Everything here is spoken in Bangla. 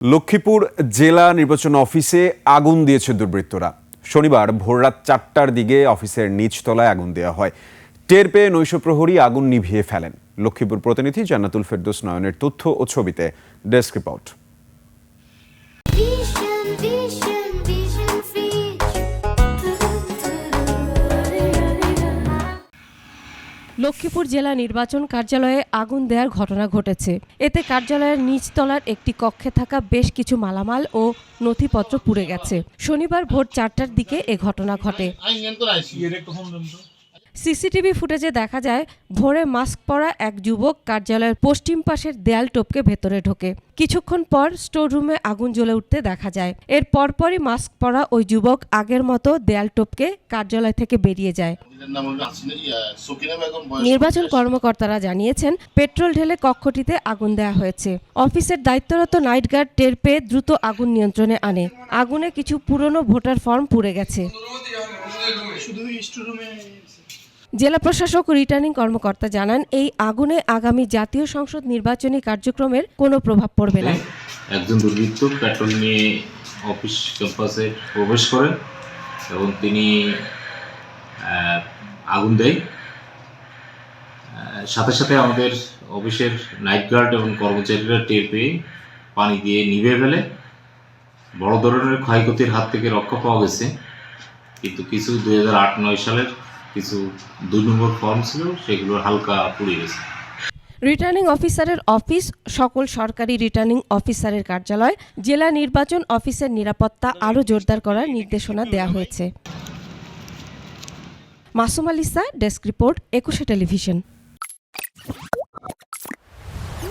লক্ষ্মীপুর জেলা নির্বাচন অফিসে আগুন দিয়েছে দুর্বৃত্তরা। শনিবার ভোররাত 4টার দিকে অফিসের নিচতলায় আগুন দেওয়া হয়। টের পেয়ে নৈশ প্রহরী আগুন নিভিয়ে ফেলেন। লক্ষ্মীপুর প্রতিনিধি জান্নাতুল ফেরদৌস নয়নের তথ্য ও ছবিতে ডেস্ক রিপোর্ট। লক্ষ্মীপুর জেলা নির্বাচন কার্যালয়ে আগুন দেওয়ার ঘটনা ঘটেছে। এতে কার্যালয়ের নিচতলার একটি কক্ষে থাকা বেশ কিছু মালামাল ও নথিপত্র পুড়ে গেছে। শনিবার ভোর 4টার দিকে এ ঘটনা ঘটে। সিসিটিভি ফুটেজে দেখা যায় ভোরে মাস্ক পরা এক যুবক কার্যালয়ের পশ্চিম পাশের দেয়াল টপকে ভেতরে ঢোকে। কিছুক্ষণ পর স্টোর রুমে আগুন জ্বলে উঠতে দেখা যায়। এর পরপরই মাস্ক পরা ওই যুবক আগের মতো দেয়াল টপকে কার্যালয় থেকে বেরিয়ে যায়। নির্বাচন কর্মকর্তারা জানিয়েছেন, পেট্রোল ঢেলে কক্ষটিতে আগুন দেওয়া হয়েছে। অফিসের দায়িত্বরত নাইট গার্ড টের পেয়ে দ্রুত আগুন নিয়ন্ত্রণে আনে। আগুনে কিছু পুরনো ভোটার ফর্ম পুড়ে গেছে। জেলা প্রশাসক ও রিটার্নিং কর্মকর্তা জানান, এই আগুনে আগামী জাতীয় সংসদ নির্বাচনী কার্যক্রমের কোনো প্রভাব পড়বে না। একজন দুর্বৃত্ত পেট্রোল নিয়ে অফিস ক্যাম্পাসে প্রবেশ করেন এবং তিনি আগুন দেয়। সাথে সাথে আমাদের অফিসের নাইট গার্ড এবং কর্মচারীরা টের পেয়ে পানি দিয়ে নিভে ফেলে। বড় ধরনের ক্ষয়ক্ষতির হাত থেকে রক্ষা পাওয়া গেছে, কিন্তু কিছু 2008-9 সালের কিছু 2 নম্বর ফর্ম ছিল, সেগুলো হালকা পুড়ে গেছে। রিটার্নিং অফিসারের অফিস, সকল সরকারি রিটার্নিং অফিসারের কার্যালয়, জেলা নির্বাচন অফিসের নিরাপত্তা আরও জোরদার করার নির্দেশনা দেওয়া হয়েছে। Masum আলিসা, desk report, 21 television.